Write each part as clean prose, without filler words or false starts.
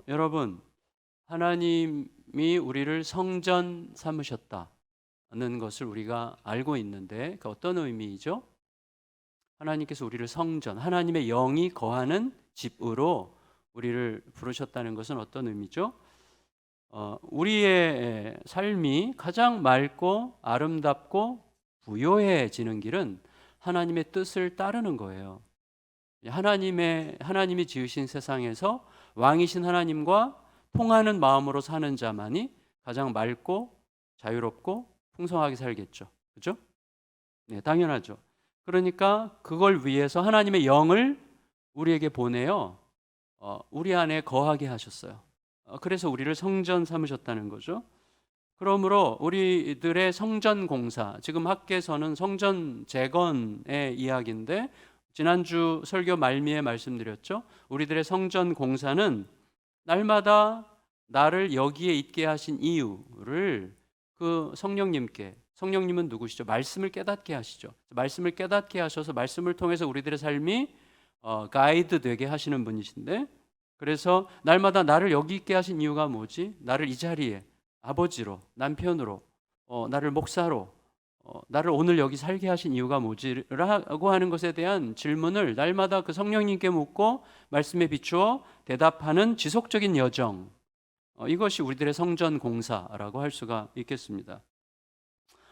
여러분, 하나님이 우리를 성전 삼으셨다는 것을 우리가 알고 있는데 그 어떤 의미이죠? 하나님께서 우리를 성전, 하나님의 영이 거하는 집으로 우리를 부르셨다는 것은 어떤 의미죠? 우리의 삶이 가장 맑고 아름답고 부요해지는 길은 하나님의 뜻을 따르는 거예요. 하나님이 지으신 세상에서 왕이신 하나님과 통하는 마음으로 사는 자만이 가장 맑고 자유롭고 풍성하게 살겠죠. 그죠? 네, 당연하죠. 그러니까 그걸 위해서 하나님의 영을 우리에게 보내요. 우리 안에 거하게 하셨어요. 그래서 우리를 성전 삼으셨다는 거죠. 그러므로 우리들의 성전 공사, 지금 학계에서는 성전 재건의 이야기인데 지난주 설교 말미에 말씀드렸죠. 우리들의 성전 공사는 날마다 나를 여기에 있게 하신 이유를 그 성령님은 누구시죠? 말씀을 깨닫게 하시죠. 말씀을 깨닫게 하셔서 말씀을 통해서 우리들의 삶이 가이드 되게 하시는 분이신데, 그래서 날마다 나를 여기 있게 하신 이유가 뭐지? 나를 이 자리에 아버지로, 남편으로, 나를 목사로, 나를 오늘 여기 살게 하신 이유가 뭐지라고 하는 것에 대한 질문을 날마다 그 성령님께 묻고 말씀에 비추어 대답하는 지속적인 여정, 이것이 우리들의 성전 공사라고 할 수가 있겠습니다.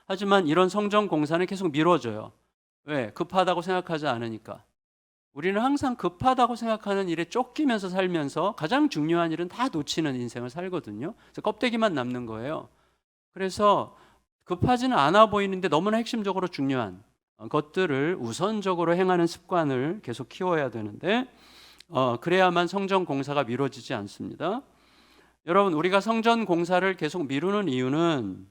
하지만 이런 성전 공사는 계속 미뤄져요. 왜? 급하다고 생각하지 않으니까. 우리는 항상 급하다고 생각하는 일에 쫓기면서 살면서 가장 중요한 일은 다 놓치는 인생을 살거든요. 그래서 껍데기만 남는 거예요. 그래서 급하지는 않아 보이는데 너무나 핵심적으로 중요한 것들을 우선적으로 행하는 습관을 계속 키워야 되는데 그래야만 성전 공사가 미뤄지지 않습니다. 여러분, 우리가 성전 공사를 계속 미루는 이유는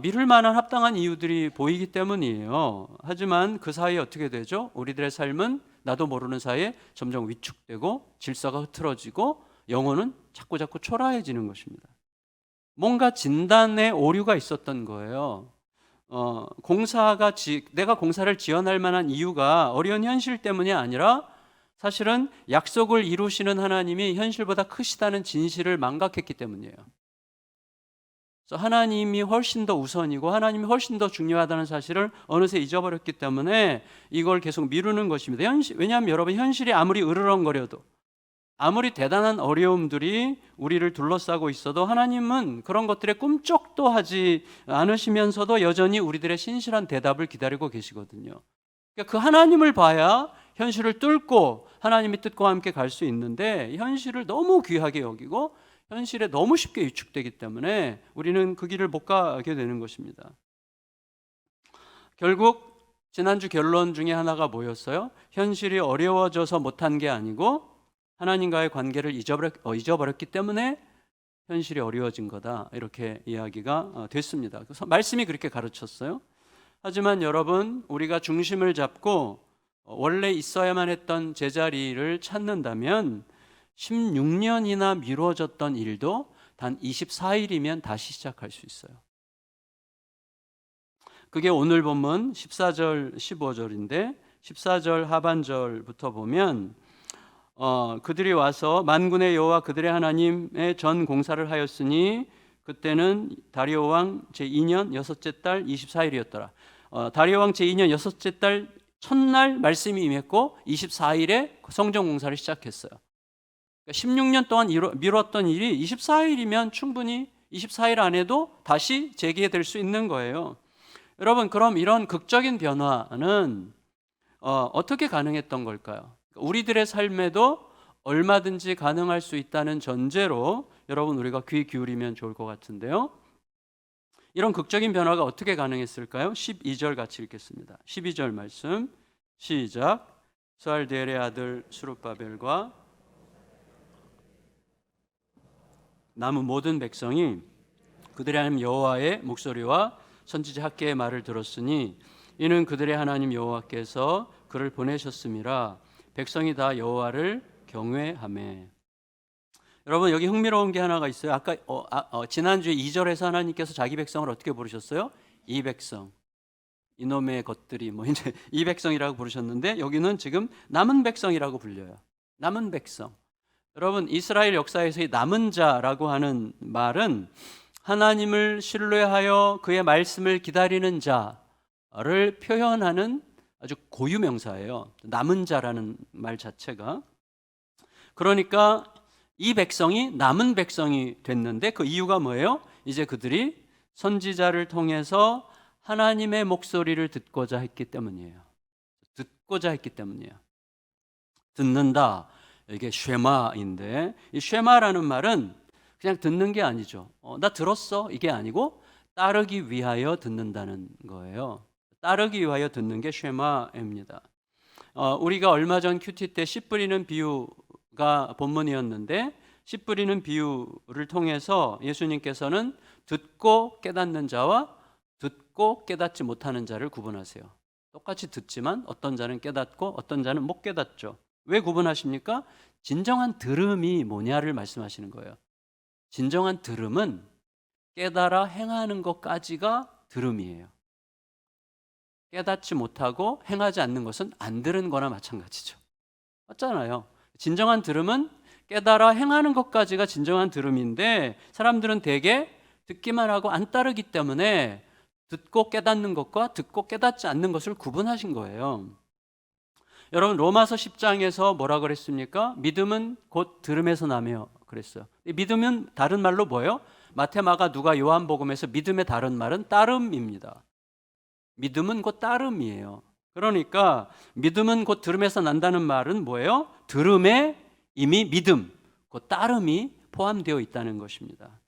미룰 만한 합당한 이유들이 보이기 때문이에요. 하지만 그 사이에 어떻게 되죠? 우리들의 삶은 나도 모르는 사이에 점점 위축되고 질서가 흐트러지고 영혼은 자꾸 초라해지는 것입니다. 뭔가 진단에 오류가 있었던 거예요. 내가 공사를 지원할 만한 이유가 어려운 현실 때문이 아니라 사실은 약속을 이루시는 하나님이 현실보다 크시다는 진실을 망각했기 때문이에요. 그래서 하나님이 훨씬 더 우선이고 하나님이 훨씬 더 중요하다는 사실을 어느새 잊어버렸기 때문에 이걸 계속 미루는 것입니다. 왜냐하면 여러분, 현실이 아무리 으르렁거려도 아무리 대단한 어려움들이 우리를 둘러싸고 있어도 하나님은 그런 것들에 꿈쩍도 하지 않으시면서도 여전히 우리들의 신실한 대답을 기다리고 계시거든요. 그러니까 그 하나님을 봐야 현실을 뚫고 하나님의 뜻과 함께 갈 수 있는데 현실을 너무 귀하게 여기고 현실에 너무 쉽게 위축되기 때문에 우리는 그 길을 못 가게 되는 것입니다. 결국 지난주 결론 중에 하나가 뭐였어요? 현실이 어려워져서 못한 게 아니고 하나님과의 관계를 잊어버렸기 때문에 현실이 어려워진 거다, 이렇게 이야기가 됐습니다. 그래서 말씀이 그렇게 가르쳤어요. 하지만 여러분, 우리가 중심을 잡고 원래 있어야만 했던 제자리를 찾는다면 16년이나 미뤄졌던 일도 단 24일이면 다시 시작할 수 있어요. 그게 오늘 본문 14절 15절인데 14절 하반절부터 보면 그들이 와서 만군의 여호와 그들의 하나님의 전 공사를 하였으니 그때는 다리오 왕 제2년 여섯째 달 24일이었더라. 다리오 왕 제2년 여섯째 달 첫날 말씀이 임했고 24일에 성전 공사를 시작했어요. 16년 동안 미뤘던 일이 24일이면 충분히 24일 안에도 다시 재개될 수 있는 거예요. 여러분, 그럼 이런 극적인 변화는 어떻게 가능했던 걸까요? 우리들의 삶에도 얼마든지 가능할 수 있다는 전제로 여러분, 우리가 귀 기울이면 좋을 것 같은데요. 이런 극적인 변화가 어떻게 가능했을까요? 12절 같이 읽겠습니다. 12절 말씀 시작. 스알디엘의 아들 스룹바벨과 남은 모든 백성이 그들의 하나님 여호와의 목소리와 선지자 학개의 말을 들었으니 이는 그들의 하나님 여호와께서 그를 보내셨음이라. 백성이 다 여호와를 경외하매. 여러분, 여기 흥미로운 게 하나가 있어요. 아까 지난주에 2절에서 하나님께서 자기 백성을 어떻게 부르셨어요? 이 백성, 이놈의 것들이 이제 이 백성이라고 부르셨는데 여기는 지금 남은 백성이라고 불려요. 남은 백성. 여러분, 이스라엘 역사에서의 남은 자라고 하는 말은 하나님을 신뢰하여 그의 말씀을 기다리는 자를 표현하는 아주 고유명사예요. 남은 자라는 말 자체가. 그러니까 이 백성이 남은 백성이 됐는데 그 이유가 뭐예요? 이제 그들이 선지자를 통해서 하나님의 목소리를 듣고자 했기 때문이에요. 듣고자 했기 때문이에요. 듣는다. 이게 쉐마인데, 이 쉐마라는 말은 그냥 듣는 게 아니죠. 나 들었어. 이게 아니고 따르기 위하여 듣는다는 거예요. 따르기 위하여 듣는 게 쉐마입니다. 우리가 얼마 전 큐티 때 씨 뿌리는 비유가 본문이었는데, 씨 뿌리는 비유를 통해서 예수님께서는 듣고 깨닫는 자와 듣고 깨닫지 못하는 자를 구분하세요. 똑같이 듣지만 어떤 자는 깨닫고 어떤 자는 못 깨닫죠. 왜 구분하십니까? 진정한 들음이 뭐냐를 말씀하시는 거예요. 진정한 들음은 깨달아 행하는 것까지가 들음이에요. 깨닫지 못하고 행하지 않는 것은 안 들은 거나 마찬가지죠. 맞잖아요. 진정한 들음은 깨달아 행하는 것까지가 진정한 들음인데, 사람들은 대개 듣기만 하고 안 따르기 때문에 듣고 깨닫는 것과 듣고 깨닫지 않는 것을 구분하신 거예요. 여러분, 로마서 10장에서 뭐라 그랬습니까? 믿음은 곧 들음에서 나며 그랬어요. 믿음은 다른 말로 뭐예요? 마태, 마가, 누가, 요한복음에서 믿음의 다른 말은 따름입니다. 믿음은 곧 따름이에요. 그러니까 믿음은 곧 들음에서 난다는 말은 뭐예요? 들음에 이미 믿음, 곧 따름이 포함되어 있다는 것입니다.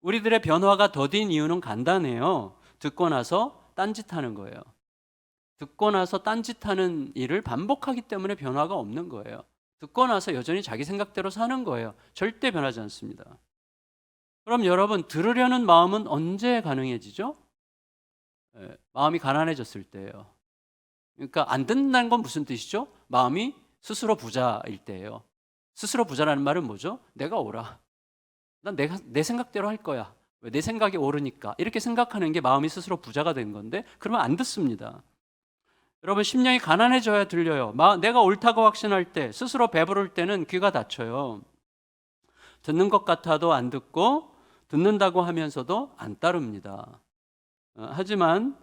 우리들의 변화가 더딘 이유는 간단해요. 듣고 나서 딴짓하는 거예요. 듣고 나서 딴짓하는 일을 반복하기 때문에 변화가 없는 거예요. 듣고 나서 여전히 자기 생각대로 사는 거예요. 절대 변하지 않습니다. 그럼 여러분, 들으려는 마음은 언제 가능해지죠? 마음이 가난해졌을 때예요. 그러니까 안 듣는다는 건 무슨 뜻이죠? 마음이 스스로 부자일 때예요. 스스로 부자라는 말은 뭐죠? 내가 옳아. 난 내 생각대로 할 거야. 왜? 내 생각이 옳으니까. 이렇게 생각하는 게 마음이 스스로 부자가 된 건데, 그러면 안 듣습니다. 여러분, 심령이 가난해져야 들려요. 내가 옳다고 확신할 때, 스스로 배부를 때는 귀가 닫혀요. 듣는 것 같아도 안 듣고, 듣는다고 하면서도 안 따릅니다. 하지만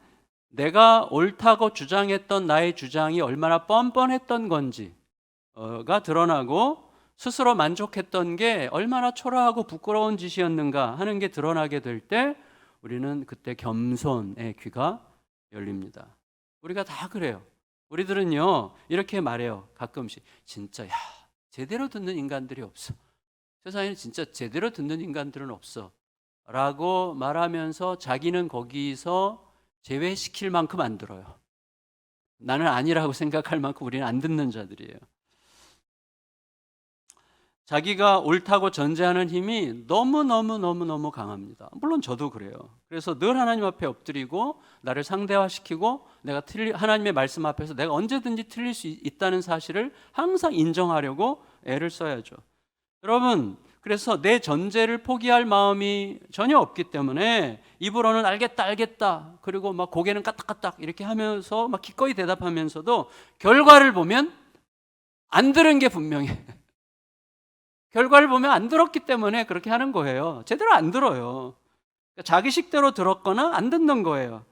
내가 옳다고 주장했던 나의 주장이 얼마나 뻔뻔했던 건지가 드러나고, 스스로 만족했던 게 얼마나 초라하고 부끄러운 짓이었는가 하는 게 드러나게 될 때, 우리는 그때 겸손의 귀가 열립니다. 우리가 다 그래요. 우리들은요, 이렇게 말해요. 가끔씩. 진짜 제대로 듣는 인간들이 없어. 세상에는 진짜 제대로 듣는 인간들은 없어. 라고 말하면서 자기는 거기서 제외시킬 만큼 안 들어요. 나는 아니라고 생각할 만큼 우리는 안 듣는 자들이에요. 자기가 옳다고 전제하는 힘이 너무 강합니다. 물론 저도 그래요. 그래서 늘 하나님 앞에 엎드리고 나를 상대화시키고 내가 하나님의 말씀 앞에서 내가 언제든지 틀릴 수 있다는 사실을 항상 인정하려고 애를 써야죠. 여러분, 그래서 내 전제를 포기할 마음이 전혀 없기 때문에 입으로는 알겠다 그리고 막 고개는 까딱까딱 이렇게 하면서 막 기꺼이 대답하면서도 결과를 보면 안 들은 게 분명해. 결과를 보면 안 들었기 때문에 그렇게 하는 거예요. 제대로 안 들어요. 자기 식대로 들었거나 안 듣는 거예요.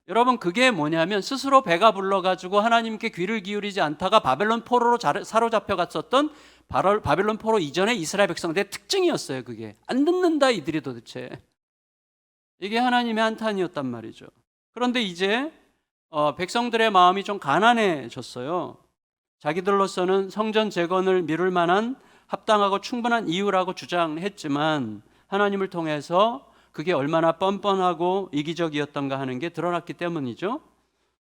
여러분, 그게 뭐냐면 스스로 배가 불러가지고 하나님께 귀를 기울이지 않다가 바벨론 포로로 사로잡혀 갔었던 바벨론 포로 이전의 이스라엘 백성들의 특징이었어요. 그게 안 듣는다 이들이 도대체. 이게 하나님의 한탄이었단 말이죠. 그런데 이제 백성들의 마음이 좀 가난해졌어요. 자기들로서는 성전 재건을 미룰 만한 합당하고 충분한 이유라고 주장했지만 하나님을 통해서 그게 얼마나 뻔뻔하고 이기적이었던가 하는 게 드러났기 때문이죠.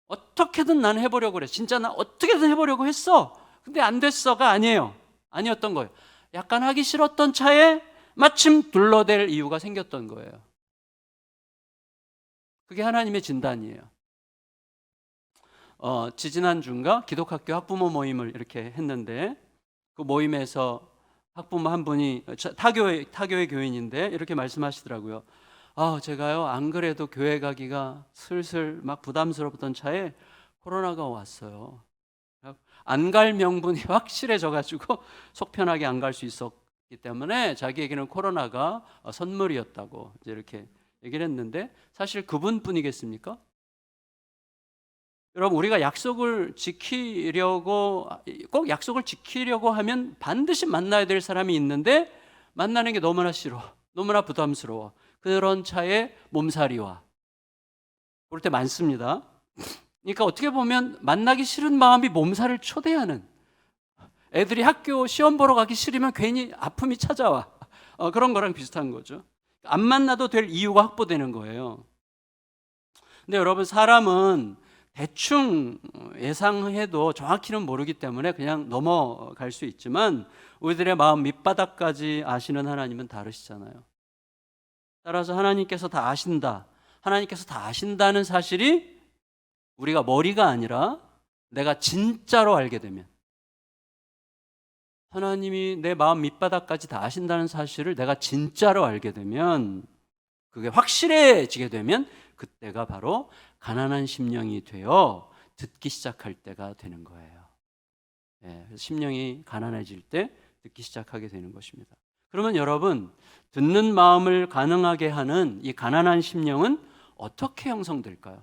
어떻게든 난 해보려고 그래. 진짜 나 어떻게든 해보려고 했어. 근데 안 됐어가 아니에요. 아니었던 거예요. 약간 하기 싫었던 차에 마침 둘러댈 이유가 생겼던 거예요. 그게 하나님의 진단이에요. 지지난주인가 기독학교 학부모 모임을 이렇게 했는데 그 모임에서 학부모 한 분이 타교의 교인인데 이렇게 말씀하시더라고요. 제가요 안 그래도 교회 가기가 슬슬 막 부담스럽던 차에 코로나가 왔어요. 안 갈 명분이 확실해져가지고 속 편하게 안 갈 수 때문에 자기에게는 코로나가 선물이었다고 이제 이렇게 얘기를 했는데 사실 그분뿐이겠습니까? 여러분, 우리가 약속을 지키려고 꼭 약속을 지키려고 하면 반드시 만나야 될 사람이 있는데 만나는 게 너무나 싫어, 너무나 부담스러워. 그런 차에 몸살이와 그럴 때 많습니다. 그러니까 어떻게 보면 만나기 싫은 마음이 몸살을 초래하는, 애들이 학교 시험 보러 가기 싫으면 괜히 아픔이 찾아와. 그런 거랑 비슷한 거죠. 안 만나도 될 이유가 확보되는 거예요. 근데 여러분, 사람은 대충 예상해도 정확히는 모르기 때문에 그냥 넘어갈 수 있지만 우리들의 마음 밑바닥까지 아시는 하나님은 다르시잖아요. 따라서 하나님께서 다 아신다, 하나님께서 다 아신다는 사실이 우리가 머리가 아니라 내가 진짜로 알게 되면, 하나님이 내 마음 밑바닥까지 다 아신다는 사실을 내가 진짜로 알게 되면, 그게 확실해지게 되면 그때가 바로 가난한 심령이 되어 듣기 시작할 때가 되는 거예요. 그래서 심령이 가난해질 때 듣기 시작하게 되는 것입니다. 그러면 여러분, 듣는 마음을 가능하게 하는 이 가난한 심령은 어떻게 형성될까요?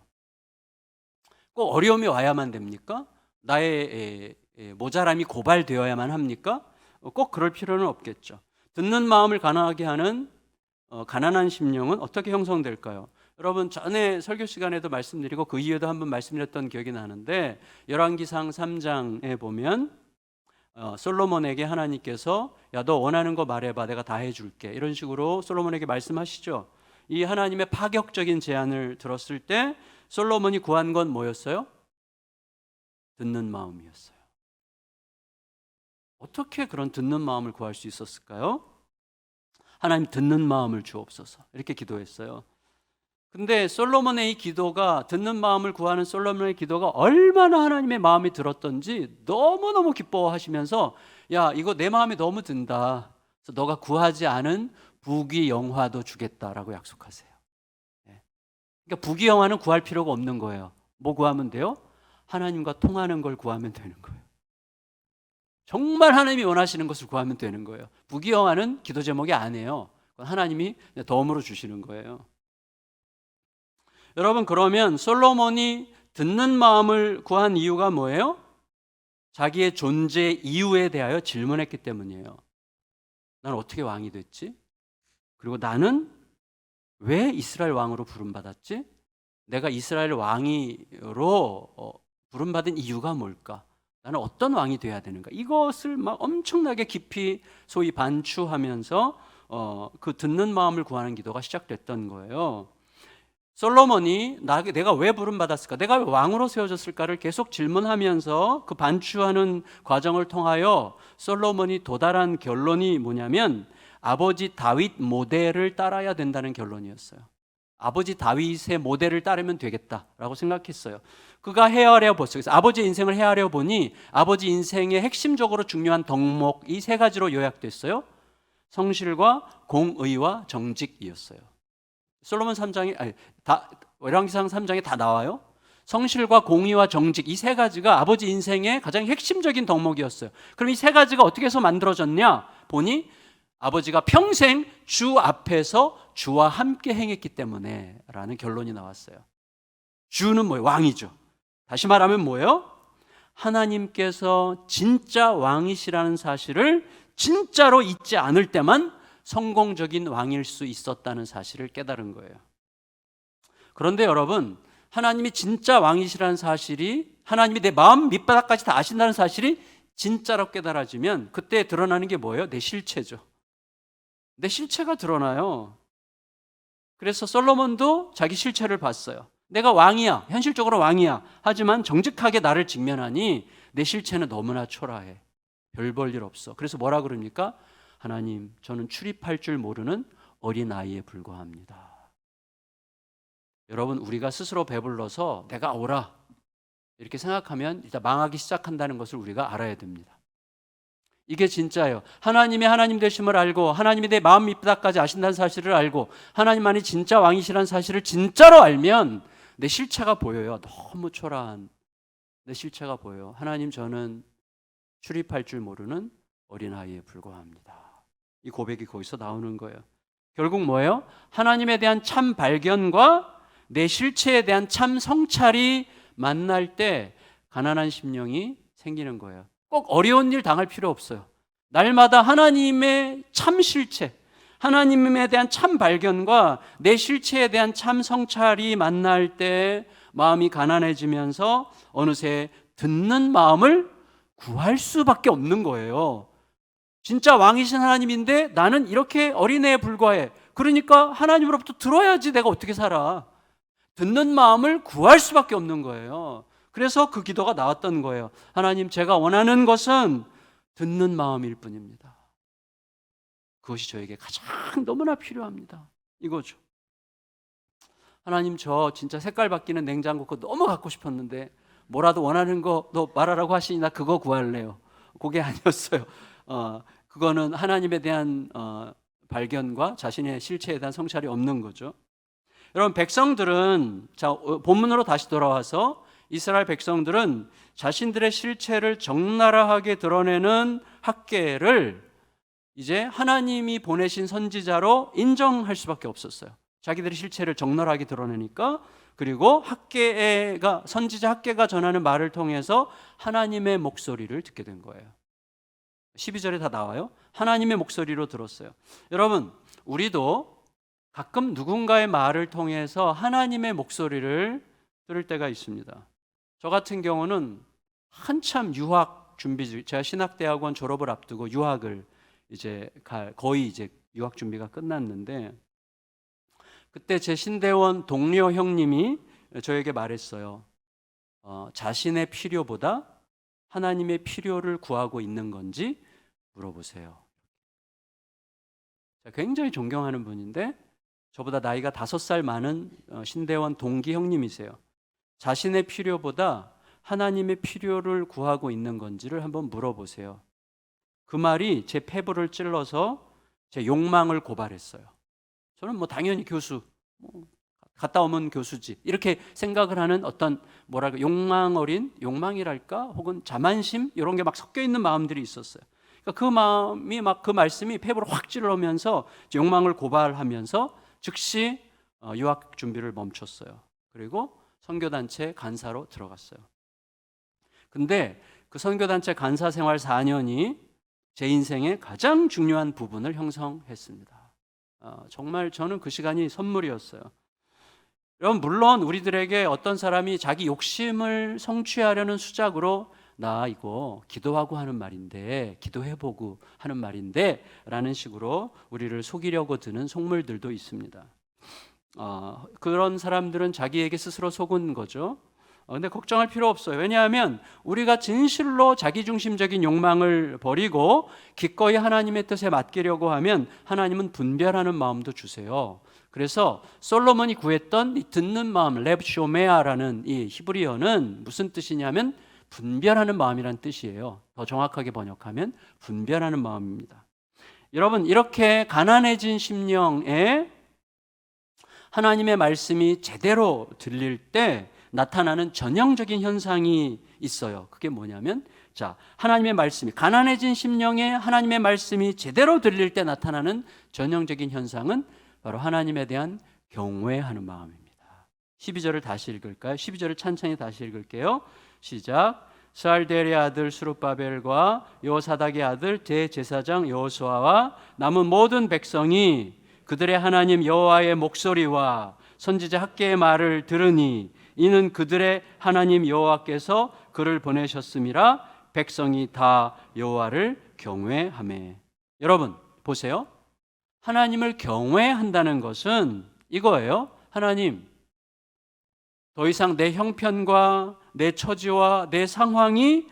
꼭 어려움이 와야만 됩니까? 나의 모자람이 고발되어야만 합니까? 꼭 그럴 필요는 없겠죠. 듣는 마음을 가능하게 하는 가난한 심령은 어떻게 형성될까요? 여러분, 전에 설교 시간에도 말씀드리고 그 이후에도 한번 말씀드렸던 기억이 나는데, 열왕기상 3장에 보면 솔로몬에게 하나님께서 야, 너 원하는 거 말해봐, 내가 다 해줄게, 이런 식으로 솔로몬에게 말씀하시죠. 이 하나님의 파격적인 제안을 들었을 때 솔로몬이 구한 건 뭐였어요? 듣는 마음이었어요. 어떻게 그런 듣는 마음을 구할 수 있었을까요? 하나님, 듣는 마음을 주옵소서, 이렇게 기도했어요. 근데 솔로몬의 이 기도가, 듣는 마음을 구하는 솔로몬의 기도가 얼마나 하나님의 마음이 들었던지 너무너무 기뻐하시면서 야, 이거 내 마음에 너무 든다, 그래서 너가 구하지 않은 부귀영화도 주겠다라고 약속하세요. 그러니까 부귀영화는 구할 필요가 없는 거예요. 뭐 구하면 돼요? 하나님과 통하는 걸 구하면 되는 거예요. 정말 하나님이 원하시는 것을 구하면 되는 거예요. 부귀영화는 기도 제목이 아니에요. 하나님이 덤으로 주시는 거예요. 여러분, 그러면 솔로몬이 듣는 마음을 구한 이유가 뭐예요? 자기의 존재 이유에 대하여 질문했기 때문이에요. 나는 어떻게 왕이 됐지? 그리고 나는 왜 이스라엘 왕으로 부름받았지? 내가 이스라엘 왕으로 부름받은 이유가 뭘까? 나는 어떤 왕이 돼야 되는가? 이것을 막 엄청나게 깊이 소위 반추하면서 그 듣는 마음을 구하는 기도가 시작됐던 거예요. 솔로몬이 내가 왜 부름받았을까? 내가 왜 왕으로 세워졌을까를 계속 질문하면서 그 반추하는 과정을 통하여 솔로몬이 도달한 결론이 뭐냐면 아버지 다윗 모델을 따라야 된다는 결론이었어요. 아버지 다윗의 모델을 따르면 되겠다라고 생각했어요. 그가 헤아려 보세요. 아버지 인생을 헤아려 보니 아버지 인생의 핵심적으로 중요한 덕목, 이 세 가지로 요약됐어요. 성실과 공의와 정직이었어요. 솔로몬 3장이 열왕기상 3장에 다 나와요. 성실과 공의와 정직, 이 세 가지가 아버지 인생의 가장 핵심적인 덕목이었어요. 그럼 이 세 가지가 어떻게 해서 만들어졌냐 보니 아버지가 평생 주 앞에서 주와 함께 행했기 때문에 라는 결론이 나왔어요. 주는 뭐예요? 왕이죠. 다시 말하면 뭐예요? 하나님께서 진짜 왕이시라는 사실을 진짜로 잊지 않을 때만 성공적인 왕일 수 있었다는 사실을 깨달은 거예요. 그런데 여러분, 하나님이 진짜 왕이시라는 사실이, 하나님이 내 마음 밑바닥까지 다 아신다는 사실이 진짜로 깨달아지면 그때 드러나는 게 뭐예요? 내 실체죠. 내 실체가 드러나요. 그래서 솔로몬도 자기 실체를 봤어요. 내가 왕이야, 현실적으로 왕이야. 하지만 정직하게 나를 직면하니 내 실체는 너무나 초라해. 별 볼 일 없어. 그래서 뭐라 그럽니까? 하나님, 저는 출입할 줄 모르는 어린아이에 불과합니다. 여러분, 우리가 스스로 배불러서 내가 옳아 이렇게 생각하면 일단 망하기 시작한다는 것을 우리가 알아야 됩니다. 이게 진짜예요. 하나님의 하나님 되심을 알고 하나님이 내 마음 밑바닥까지 아신다는 사실을 알고 하나님만이 진짜 왕이시라는 사실을 진짜로 알면 내 실체가 보여요. 너무 초라한 내 실체가 보여요. 하나님, 저는 출입할 줄 모르는 어린아이에 불과합니다. 이 고백이 거기서 나오는 거예요. 결국 뭐예요? 하나님에 대한 참 발견과 내 실체에 대한 참 성찰이 만날 때 가난한 심령이 생기는 거예요. 꼭 어려운 일 당할 필요 없어요. 날마다 하나님의 참 실체, 하나님에 대한 참 발견과 내 실체에 대한 참 성찰이 만날 때 마음이 가난해지면서 어느새 듣는 마음을 구할 수밖에 없는 거예요. 진짜 왕이신 하나님인데 나는 이렇게 어린애에 불과해. 그러니까 하나님으로부터 들어야지 내가 어떻게 살아. 듣는 마음을 구할 수밖에 없는 거예요. 그래서 그 기도가 나왔던 거예요. 하나님, 제가 원하는 것은 듣는 마음일 뿐입니다. 그것이 저에게 가장 너무나 필요합니다. 이거죠. 하나님, 저 진짜 색깔 바뀌는 냉장고 그거 너무 갖고 싶었는데 뭐라도 원하는 거 너 말하라고 하시니 나 그거 구할래요. 그게 아니었어요. 그거는 하나님에 대한 발견과 자신의 실체에 대한 성찰이 없는 거죠. 여러분, 백성들은, 자, 본문으로 다시 돌아와서 이스라엘 백성들은 자신들의 실체를 적나라하게 드러내는 학개를 이제 하나님이 보내신 선지자로 인정할 수밖에 없었어요. 자기들의 실체를 적나라하게 드러내니까. 그리고 학개가, 선지자 학개가 전하는 말을 통해서 하나님의 목소리를 듣게 된 거예요. 12절에 다 나와요. 하나님의 목소리로 들었어요. 여러분, 우리도 가끔 누군가의 말을 통해서 하나님의 목소리를 들을 때가 있습니다. 저 같은 경우는 한참 유학 준비 중, 제가 신학대학원 졸업을 앞두고 유학을 이제 거의 이제 유학 준비가 끝났는데, 그때 제 신대원 동료 형님이 저에게 말했어요. 자신의 필요보다 하나님의 필요를 구하고 있는 건지 물어보세요. 제가 굉장히 존경하는 분인데 저보다 나이가 5살 많은 신대원 동기 형님이세요. 자신의 필요보다 하나님의 필요를 구하고 있는 건지를 한번 물어보세요. 그 말이 제 폐부를 찔러서 제 욕망을 고발했어요. 저는 뭐 당연히 교수, 갔다 오면 교수지, 이렇게 생각을 하는 어떤 뭐랄까 욕망 어린, 욕망이랄까 혹은 자만심 이런 게 막 섞여 있는 마음들이 있었어요. 그러니까 그 마음이 막 그 말씀이 폐부를 확 찔러오면서 욕망을 고발하면서 즉시 유학 준비를 멈췄어요. 그리고 선교단체 간사로 들어갔어요. 근데 그 선교단체 간사 생활 4년이 제 인생의 가장 중요한 부분을 형성했습니다. 정말 저는 그 시간이 선물이었어요. 여러분, 물론 우리들에게 어떤 사람이 자기 욕심을 성취하려는 수작으로 나 이거 기도하고 하는 말인데, 기도해보고 하는 말인데 라는 식으로 우리를 속이려고 드는 속물들도 있습니다. 그런 사람들은 자기에게 스스로 속은 거죠. 근데 걱정할 필요 없어요. 왜냐하면 우리가 진실로 자기중심적인 욕망을 버리고 기꺼이 하나님의 뜻에 맡기려고 하면 하나님은 분별하는 마음도 주세요. 그래서 솔로몬이 구했던 이 듣는 마음, 렙쇼메아라는 이 히브리어는 무슨 뜻이냐면 분별하는 마음이란 뜻이에요. 더 정확하게 번역하면 분별하는 마음입니다. 여러분, 이렇게 가난해진 심령에 하나님의 말씀이 제대로 들릴 때 나타나는 전형적인 현상이 있어요. 그게 뭐냐면, 자, 하나님의 말씀이, 가난해진 심령에 하나님의 말씀이 제대로 들릴 때 나타나는 전형적인 현상은 바로 하나님에 대한 경외하는 마음입니다. 12절을 다시 읽을까요? 12절을 천천히 다시 읽을게요. 시작. 스알델의 아들 스룹바벨과 여호사닥의 아들 대제사장 여호수아와 남은 모든 백성이 그들의 하나님 여호와의 목소리와 선지자 학개의 말을 들으니 이는 그들의 하나님 여호와께서 그를 보내셨음이라. 백성이 다 여호와를 경외하매. 여러분 보세요. 하나님을 경외한다는 것은 이거예요. 하나님, 더 이상 내 형편과 내 처지와 내 상황이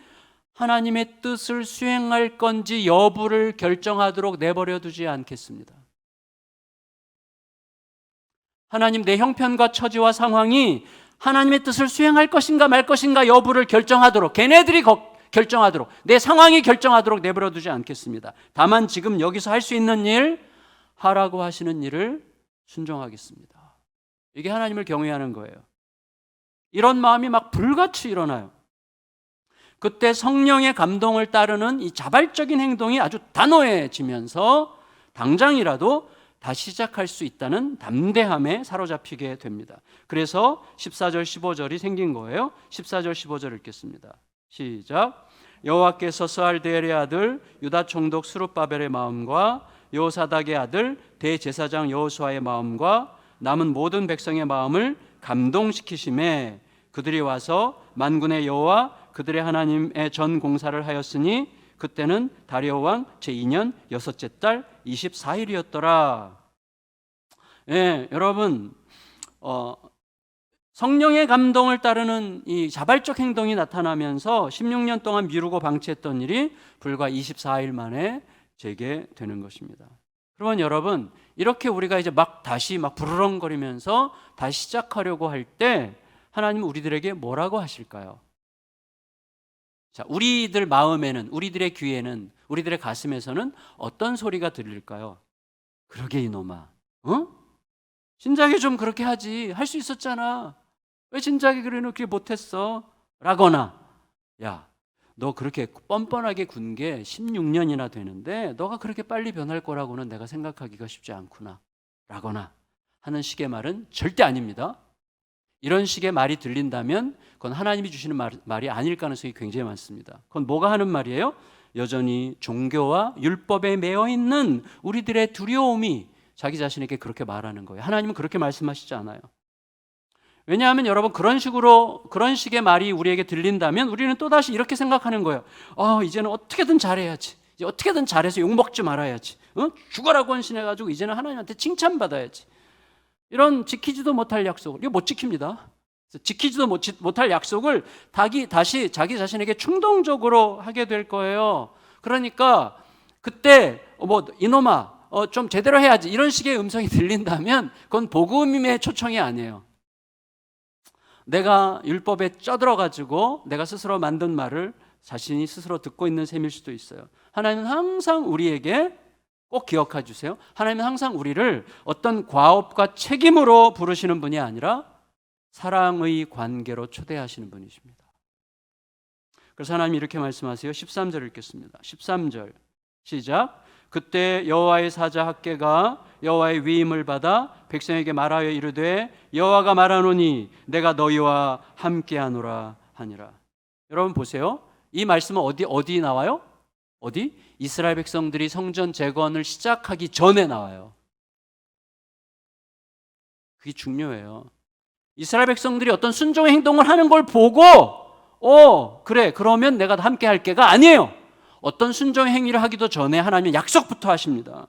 하나님의 뜻을 수행할 건지 여부를 결정하도록 내버려 두지 않겠습니다. 하나님, 내 형편과 처지와 상황이 하나님의 뜻을 수행할 것인가 말 것인가 여부를 결정하도록, 걔네들이 결정하도록, 내 상황이 결정하도록 내버려 두지 않겠습니다. 다만 지금 여기서 할 수 있는 일, 하라고 하시는 일을 순종하겠습니다. 이게 하나님을 경외하는 거예요. 이런 마음이 막 불같이 일어나요. 그때 성령의 감동을 따르는 이 자발적인 행동이 아주 단호해지면서 당장이라도 다시 시작할 수 있다는 담대함에 사로잡히게 됩니다. 그래서 14절 15절이 생긴 거예요. 14절 15절 읽겠습니다. 시작. 여호와께서 스알드엘의 아들 유다 총독 스룹바벨의 마음과 여호사닥의 아들 대제사장 여호수아의 마음과 남은 모든 백성의 마음을 감동시키심에 그들이 와서 만군의 여호와 그들의 하나님의 전 공사를 하였으니 그때는 다리오 왕 제2년 여섯째 달 24일이었더라. 예, 여러분 성령의 감동을 따르는 이 자발적 행동이 나타나면서 16년 동안 미루고 방치했던 일이 불과 24일 만에 재개되는 것입니다. 그러면 여러분 이렇게 우리가 이제 다시 부르렁거리면서 다시 시작하려고 할 때 하나님은 우리들에게 뭐라고 하실까요? 자, 우리들 마음에는, 우리들의 귀에는, 우리들의 가슴에서는 어떤 소리가 들릴까요? 그러게 이놈아, 진작에 좀 그렇게 하지. 할 수 있었잖아. 왜 진작에 그렇게 못했어? 라거나, 야, 너 그렇게 뻔뻔하게 군 게 16년이나 되는데 너가 그렇게 빨리 변할 거라고는 내가 생각하기가 쉽지 않구나. 라거나 하는 식의 말은 절대 아닙니다. 이런 식의 말이 들린다면 그건 하나님이 주시는 말이 아닐 가능성이 굉장히 많습니다. 그건 뭐가 하는 말이에요? 여전히 종교와 율법에 매여 있는 우리들의 두려움이 자기 자신에게 그렇게 말하는 거예요. 하나님은 그렇게 말씀하시지 않아요. 왜냐하면 여러분 그런 식의 말이 우리에게 들린다면 우리는 또다시 이렇게 생각하는 거예요. 이제는 어떻게든 잘해야지. 이제 어떻게든 잘해서 욕먹지 말아야지. 죽어라고 헌신해가지고 이제는 하나님한테 칭찬받아야지. 이런 지키지도 못할 약속을, 이거 못 지킵니다. 지키지도 못할 약속을 다시 자기 자신에게 충동적으로 하게 될 거예요. 그러니까 그때 이놈아 좀 제대로 해야지 이런 식의 음성이 들린다면 그건 복음의 초청이 아니에요. 내가 율법에 쩌들어가지고 내가 스스로 만든 말을 자신이 스스로 듣고 있는 셈일 수도 있어요. 하나님은 항상 우리에게 꼭 기억해 주세요. 하나님은 항상 우리를 어떤 과업과 책임으로 부르시는 분이 아니라 사랑의 관계로 초대하시는 분이십니다. 그래서 하나님이 이렇게 말씀하세요. 13절 읽겠습니다. 13절 시작. 그때 여호와의 사자 학개가 여호와의 위임을 받아 백성에게 말하여 이르되 여호와가 말하노니 내가 너희와 함께하노라 하니라. 여러분 보세요. 이 말씀은 어디 나와요? 어디? 이스라엘 백성들이 성전 재건을 시작하기 전에 나와요. 그게 중요해요. 이스라엘 백성들이 어떤 순종의 행동을 하는 걸 보고 그래 그러면 내가 함께 할게가 아니에요. 어떤 순종의 행위를 하기도 전에 하나님은 약속부터 하십니다.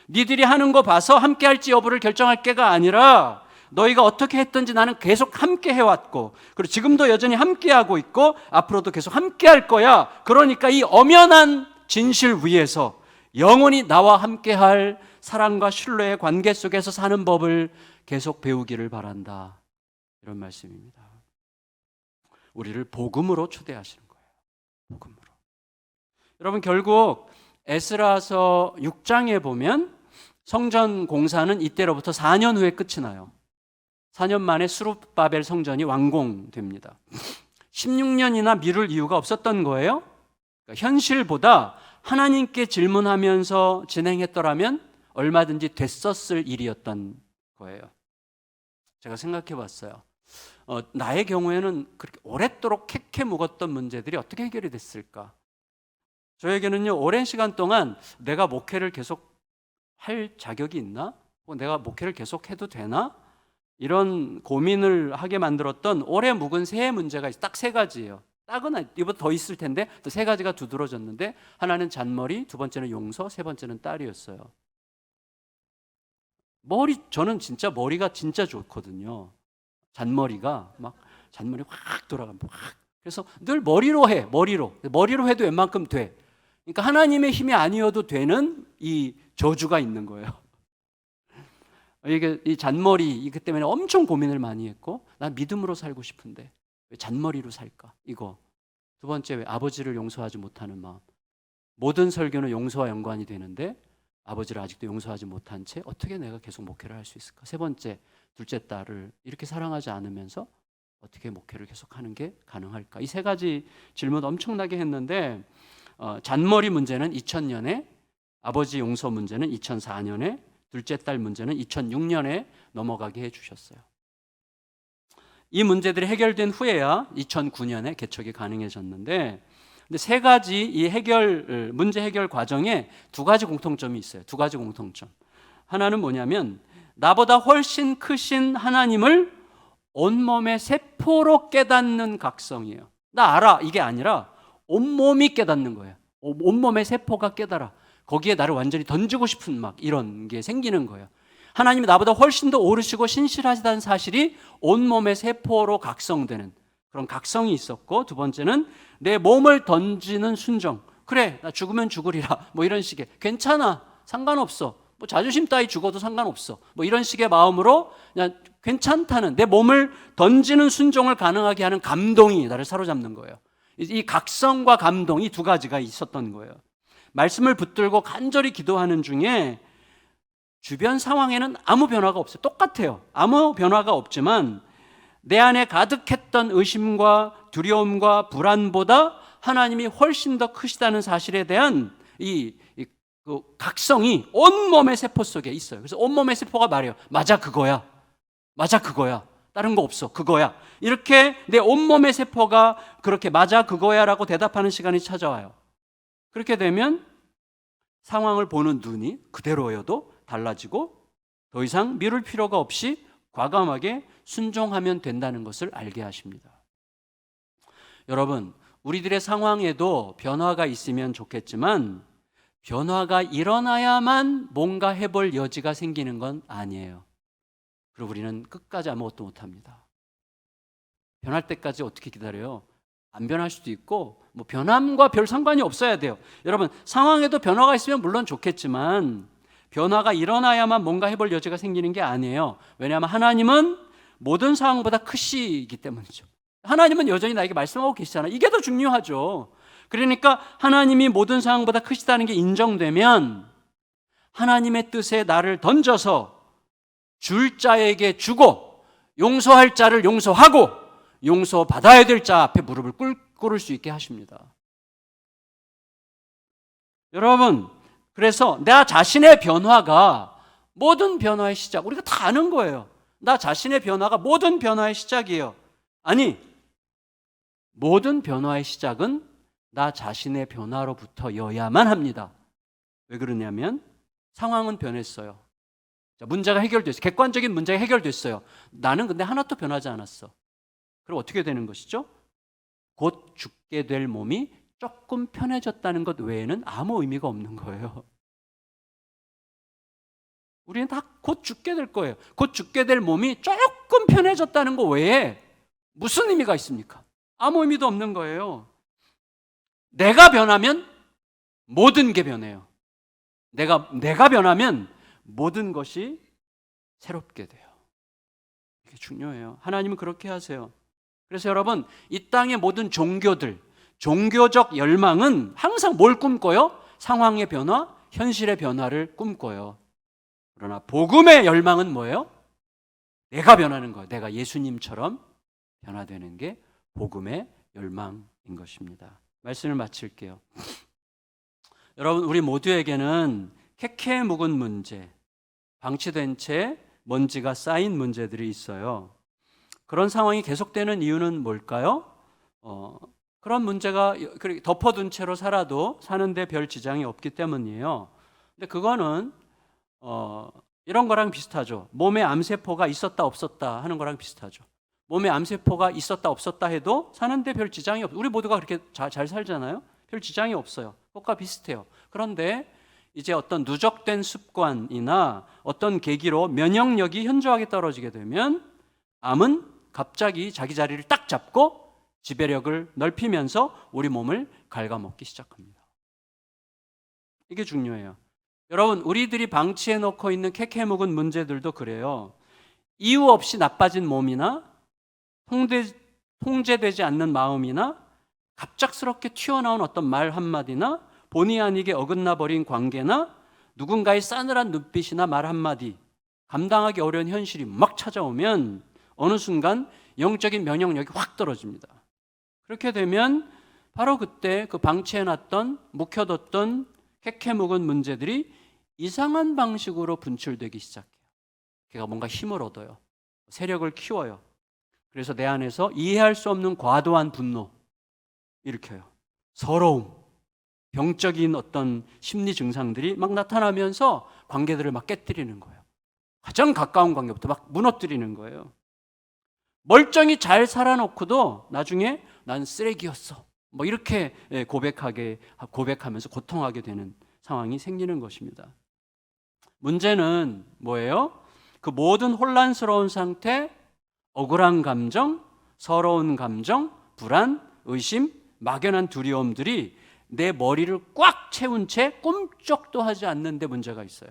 니들이 하는 거 봐서 함께 할지 여부를 결정할 게가 아니라 너희가 어떻게 했든지 나는 계속 함께 해왔고 그리고 지금도 여전히 함께하고 있고 앞으로도 계속 함께 할 거야. 그러니까 이 엄연한 진실 위에서 영원히 나와 함께할 사랑과 신뢰의 관계 속에서 사는 법을 계속 배우기를 바란다. 이런 말씀입니다. 우리를 복음으로 초대하시는 거예요. 복음으로. 여러분 결국 에스라서 6장에 보면 성전 공사는 이때로부터 4년 후에 끝이 나요. 4년 만에 스룹바벨 성전이 완공됩니다. 16년이나 미룰 이유가 없었던 거예요. 그러니까 현실보다 하나님께 질문하면서 진행했더라면 얼마든지 됐었을 일이었던 거예요. 제가 생각해 봤어요. 나의 경우에는 그렇게 오랫도록 캐캐 묵었던 문제들이 어떻게 해결이 됐을까? 저에게는요, 오랜 시간 동안 내가 목회를 계속 할 자격이 있나? 내가 목회를 계속 해도 되나? 이런 고민을 하게 만들었던 오래 묵은 세 문제가 딱 세 가지예요. 딱은 이보다 더 있을 텐데 또 세 가지가 두드러졌는데 하나는 잔머리, 두 번째는 용서, 세 번째는 딸이었어요. 저는 진짜 머리가 진짜 좋거든요. 잔머리가 잔머리 확 돌아갑니다. 확. 그래서 늘 머리로 해도 웬만큼 돼. 그러니까 하나님의 힘이 아니어도 되는 이 저주가 있는 거예요. 이게 이 잔머리 이것 때문에 엄청 고민을 많이 했고, 난 믿음으로 살고 싶은데 왜 잔머리로 살까? 이거. 두 번째, 왜 아버지를 용서하지 못하는 마음. 모든 설교는 용서와 연관이 되는데 아버지를 아직도 용서하지 못한 채 어떻게 내가 계속 목회를 할 수 있을까? 세 번째, 둘째 딸을 이렇게 사랑하지 않으면서 어떻게 목회를 계속하는 게 가능할까? 이 세 가지 질문 엄청나게 했는데 잔머리 문제는 2000년에 아버지 용서 문제는 2004년에, 둘째 딸 문제는 2006년에 넘어가게 해주셨어요. 이 문제들이 해결된 후에야 2009년에 개척이 가능해졌는데, 근데 세 가지 이 문제 해결 과정에 두 가지 공통점이 있어요. 두 가지 공통점. 하나는 뭐냐면, 나보다 훨씬 크신 하나님을 온몸의 세포로 깨닫는 각성이에요. 나 알아, 이게 아니라 온몸이 깨닫는 거예요. 온몸의 세포가 깨달아. 거기에 나를 완전히 던지고 싶은 막 이런 게 생기는 거예요. 하나님이 나보다 훨씬 더 오르시고 신실하시다는 사실이 온몸의 세포로 각성되는 그런 각성이 있었고, 두 번째는 내 몸을 던지는 순종. 그래, 나 죽으면 죽으리라, 뭐 이런 식의, 괜찮아, 상관없어, 뭐 자존심 따위 죽어도 상관없어, 뭐 이런 식의 마음으로 그냥 괜찮다는, 내 몸을 던지는 순종을 가능하게 하는 감동이 나를 사로잡는 거예요. 이 각성과 감동, 이 두 가지가 있었던 거예요. 말씀을 붙들고 간절히 기도하는 중에 주변 상황에는 아무 변화가 없어요. 똑같아요. 아무 변화가 없지만 내 안에 가득했던 의심과 두려움과 불안보다 하나님이 훨씬 더 크시다는 사실에 대한 그 각성이 온몸의 세포 속에 있어요. 그래서 온몸의 세포가 말해요. 맞아, 그거야. 맞아, 그거야. 다른 거 없어. 그거야. 이렇게 내 온몸의 세포가 그렇게 맞아, 그거야 라고 대답하는 시간이 찾아와요. 그렇게 되면 상황을 보는 눈이 그대로여도 달라지고 더 이상 미룰 필요가 없이 과감하게 순종하면 된다는 것을 알게 하십니다. 여러분, 우리들의 상황에도 변화가 있으면 좋겠지만 변화가 일어나야만 뭔가 해볼 여지가 생기는 건 아니에요. 그리고 우리는 끝까지 아무것도 못합니다. 변할 때까지 어떻게 기다려요? 안 변할 수도 있고, 뭐 변함과 별 상관이 없어야 돼요. 여러분, 상황에도 변화가 있으면 물론 좋겠지만 변화가 일어나야만 뭔가 해볼 여지가 생기는 게 아니에요. 왜냐하면 하나님은 모든 상황보다 크시기 때문이죠. 하나님은 여전히 나에게 말씀하고 계시잖아요. 이게 더 중요하죠. 그러니까 하나님이 모든 상황보다 크시다는 게 인정되면 하나님의 뜻에 나를 던져서 줄 자에게 주고 용서할 자를 용서하고 용서받아야 될 자 앞에 무릎을 꿇을 수 있게 하십니다. 여러분, 그래서 나 자신의 변화가 모든 변화의 시작, 우리가 다 아는 거예요. 나 자신의 변화가 모든 변화의 시작이에요. 아니, 모든 변화의 시작은 나 자신의 변화로부터여야만 합니다. 왜 그러냐면 상황은 변했어요. 자, 문제가 해결됐어요. 객관적인 문제가 해결됐어요. 나는 근데 하나도 변하지 않았어. 그럼 어떻게 되는 것이죠? 곧 죽게 될 몸이 조금 편해졌다는 것 외에는 아무 의미가 없는 거예요. 우리는 다 곧 죽게 될 거예요. 곧 죽게 될 몸이 조금 편해졌다는 것 외에 무슨 의미가 있습니까? 아무 의미도 없는 거예요. 내가 변하면 모든 게 변해요. 내가 변하면 모든 것이 새롭게 돼요. 이게 중요해요. 하나님은 그렇게 하세요. 그래서 여러분, 이 땅의 모든 종교들, 종교적 열망은 항상 뭘 꿈꿔요? 상황의 변화, 현실의 변화를 꿈꿔요. 그러나 복음의 열망은 뭐예요? 내가 변하는 거예요. 내가 예수님처럼 변화되는 게 복음의 열망인 것입니다. 말씀을 마칠게요. 여러분, 우리 모두에게는 캐캐 묵은 문제, 방치된 채 먼지가 쌓인 문제들이 있어요. 그런 상황이 계속되는 이유는 뭘까요? 그런 문제가 덮어둔 채로 살아도 사는데 별 지장이 없기 때문이에요. 근데 그거는 이런 거랑 비슷하죠. 몸에 암세포가 있었다 없었다 하는 거랑 비슷하죠. 몸에 암세포가 있었다 없었다 해도 사는데 별 지장이 없어요. 우리 모두가 그렇게 잘 살잖아요. 별 지장이 없어요. 그것과 비슷해요. 그런데 이제 어떤 누적된 습관이나 어떤 계기로 면역력이 현저하게 떨어지게 되면 암은 갑자기 자기 자리를 딱 잡고 지배력을 넓히면서 우리 몸을 갉아먹기 시작합니다. 이게 중요해요. 여러분, 우리들이 방치해 놓고 있는 캐캐묵은 문제들도 그래요. 이유 없이 나빠진 몸이나 통제되지 않는 마음이나 갑작스럽게 튀어나온 어떤 말 한마디나 본의 아니게 어긋나 버린 관계나 누군가의 싸늘한 눈빛이나 말 한마디, 감당하기 어려운 현실이 막 찾아오면 어느 순간 영적인 면역력이 확 떨어집니다. 그렇게 되면 바로 그때 그 방치해놨던, 묵혀뒀던 캐캐묵은 문제들이 이상한 방식으로 분출되기 시작해요. 걔가 뭔가 힘을 얻어요. 세력을 키워요. 그래서 내 안에서 이해할 수 없는 과도한 분노 일으켜요. 서러움, 병적인 어떤 심리 증상들이 막 나타나면서 관계들을 막 깨뜨리는 거예요. 가장 가까운 관계부터 막 무너뜨리는 거예요. 멀쩡히 잘 살아놓고도 나중에 난 쓰레기였어. 뭐 이렇게 고백하면서 고통하게 되는 상황이 생기는 것입니다. 문제는 뭐예요? 그 모든 혼란스러운 상태, 억울한 감정, 서러운 감정, 불안, 의심, 막연한 두려움들이 내 머리를 꽉 채운 채 꿈쩍도 하지 않는데 문제가 있어요.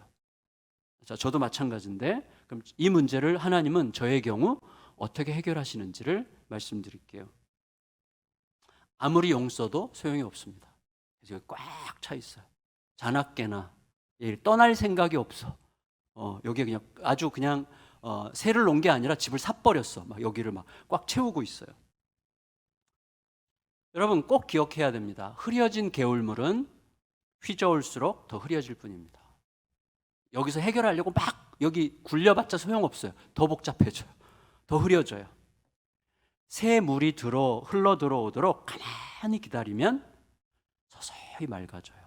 자, 저도 마찬가지인데 그럼 이 문제를 하나님은 저의 경우 어떻게 해결하시는지를 말씀드릴게요. 아무리 용서도 소용이 없습니다. 그래서 꽉 차 있어요. 자나깨나 떠날 생각이 없어. 여기에 그냥 아주 그냥 새를 놓은 게 아니라 집을 사버렸어. 막 여기를 막 꽉 채우고 있어요. 여러분 꼭 기억해야 됩니다. 흐려진 개울물은 휘저을수록 더 흐려질 뿐입니다. 여기서 해결하려고 막 여기 굴려봤자 소용없어요. 더 복잡해져요. 더 흐려져요. 새 물이 흘러 들어오도록 가만히 기다리면 서서히 맑아져요.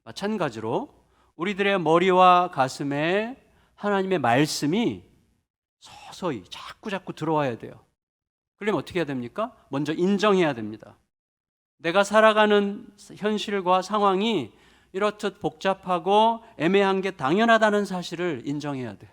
마찬가지로 우리들의 머리와 가슴에 하나님의 말씀이 서서히 자꾸 들어와야 돼요. 그러면 어떻게 해야 됩니까? 먼저 인정해야 됩니다. 내가 살아가는 현실과 상황이 이렇듯 복잡하고 애매한 게 당연하다는 사실을 인정해야 돼요.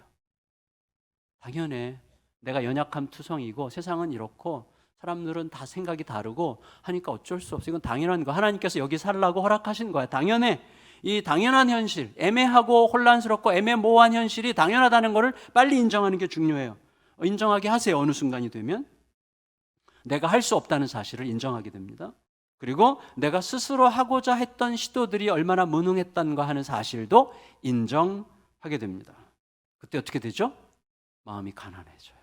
당연해. 내가 연약함 투성이고 세상은 이렇고 사람들은 다 생각이 다르고 하니까 어쩔 수 없어. 이건 당연한 거. 하나님께서 여기 살라고 허락하신 거야. 당연해. 이 당연한 현실, 애매하고 혼란스럽고 애매모호한 현실이 당연하다는 것을 빨리 인정하는 게 중요해요. 인정하게 하세요. 어느 순간이 되면 내가 할 수 없다는 사실을 인정하게 됩니다. 그리고 내가 스스로 하고자 했던 시도들이 얼마나 무능했던가 하는 사실도 인정하게 됩니다. 그때 어떻게 되죠? 마음이 가난해져요.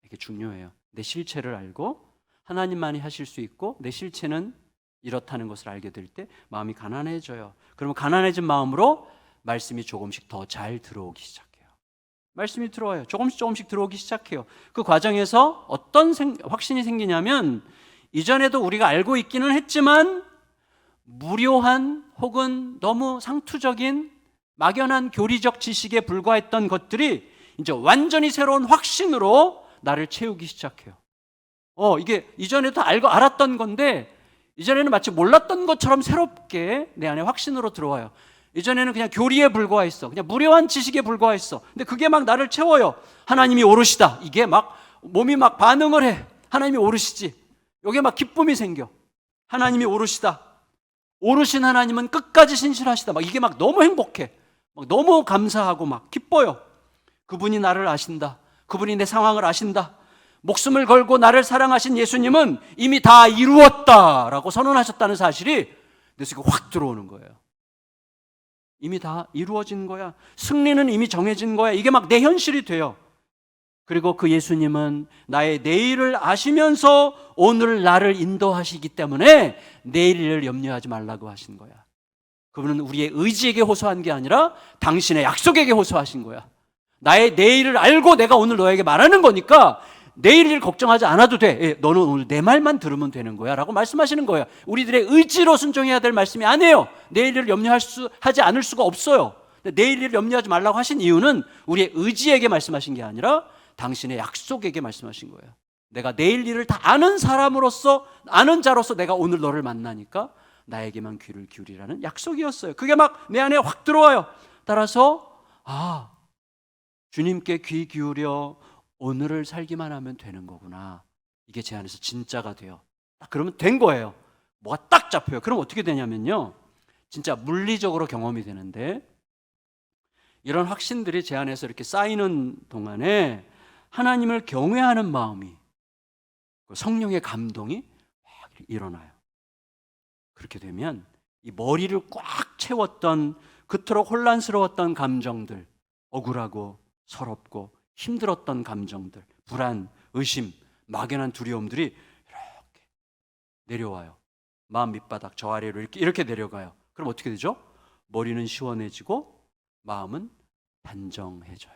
이게 중요해요. 내 실체를 알고 하나님만이 하실 수 있고 내 실체는 이렇다는 것을 알게 될 때 마음이 가난해져요. 그러면 가난해진 마음으로 말씀이 조금씩 더 잘 들어오기 시작해요. 말씀이 들어와요. 조금씩 들어오기 시작해요. 그 과정에서 어떤 확신이 생기냐면 이전에도 우리가 알고 있기는 했지만 무료한 혹은 너무 상투적인 막연한 교리적 지식에 불과했던 것들이 이제 완전히 새로운 확신으로 나를 채우기 시작해요. 이게 이전에도 알았던 건데 이전에는 마치 몰랐던 것처럼 새롭게 내 안에 확신으로 들어와요. 이전에는 그냥 교리에 불과했어. 그냥 무료한 지식에 불과했어. 근데 그게 막 나를 채워요. 하나님이 오르시다. 이게 막 몸이 막 반응을 해. 하나님이 오르시지. 여기에 막 기쁨이 생겨. 하나님이 오르시다. 오르신 하나님은 끝까지 신실하시다. 막 이게 막 너무 행복해. 막 너무 감사하고 막 기뻐요. 그분이 나를 아신다. 그분이 내 상황을 아신다. 목숨을 걸고 나를 사랑하신 예수님은 이미 다 이루었다라고 선언하셨다는 사실이 내 속에 확 들어오는 거예요. 이미 다 이루어진 거야. 승리는 이미 정해진 거야. 이게 막 내 현실이 돼요. 그리고 그 예수님은 나의 내일을 아시면서 오늘 나를 인도하시기 때문에 내일을 염려하지 말라고 하신 거야. 그분은 우리의 의지에게 호소한 게 아니라 당신의 약속에게 호소하신 거야. 나의 내일을 알고 내가 오늘 너에게 말하는 거니까 내일 일 걱정하지 않아도 돼. 너는 오늘 내 말만 들으면 되는 거야 라고 말씀하시는 거예요. 우리들의 의지로 순종해야 될 말씀이 아니에요. 내일 일을 하지 않을 수가 없어요. 내일 일을 염려하지 말라고 하신 이유는 우리의 의지에게 말씀하신 게 아니라 당신의 약속에게 말씀하신 거예요. 내가 내일 일을 다 아는 사람으로서, 아는 자로서 내가 오늘 너를 만나니까 나에게만 귀를 기울이라는 약속이었어요. 그게 막 내 안에 확 들어와요. 따라서 주님께 귀 기울여 오늘을 살기만 하면 되는 거구나. 이게 제 안에서 진짜가 돼요. 딱 그러면 된 거예요. 뭐가 딱 잡혀요. 그럼 어떻게 되냐면요, 진짜 물리적으로 경험이 되는데, 이런 확신들이 제 안에서 이렇게 쌓이는 동안에 하나님을 경외하는 마음이, 성령의 감동이 막 일어나요. 그렇게 되면 이 머리를 꽉 채웠던 그토록 혼란스러웠던 감정들, 억울하고 서럽고 힘들었던 감정들, 불안, 의심, 막연한 두려움들이 이렇게 내려와요. 마음 밑바닥 저 아래로 이렇게 내려가요. 그럼 어떻게 되죠? 머리는 시원해지고 마음은 단정해져요.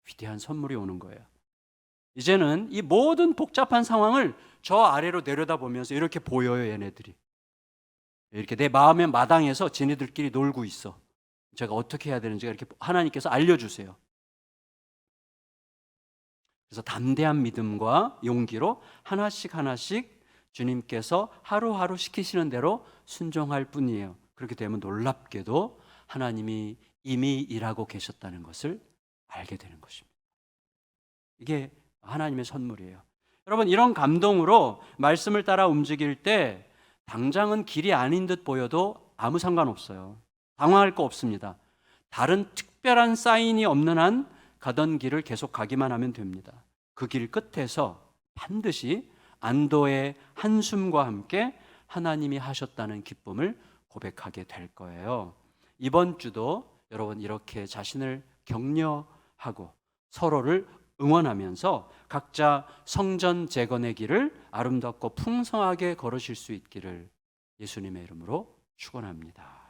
위대한 선물이 오는 거예요. 이제는 이 모든 복잡한 상황을 저 아래로 내려다보면서 이렇게 보여요, 얘네들이. 이렇게 내 마음의 마당에서 쟤네들끼리 놀고 있어. 제가 어떻게 해야 되는지 이렇게 하나님께서 알려주세요. 그래서 담대한 믿음과 용기로 하나씩 하나씩 주님께서 하루하루 시키시는 대로 순종할 뿐이에요. 그렇게 되면 놀랍게도 하나님이 이미 일하고 계셨다는 것을 알게 되는 것입니다. 이게 하나님의 선물이에요. 여러분, 이런 감동으로 말씀을 따라 움직일 때 당장은 길이 아닌 듯 보여도 아무 상관없어요. 당황할 거 없습니다. 다른 특별한 사인이 없는 한 가던 길을 계속 가기만 하면 됩니다. 그 길 끝에서 반드시 안도의 한숨과 함께 하나님이 하셨다는 기쁨을 고백하게 될 거예요. 이번 주도 여러분 이렇게 자신을 격려하고 서로를 응원하면서 각자 성전 재건의 길을 아름답고 풍성하게 걸으실 수 있기를 예수님의 이름으로 축원합니다.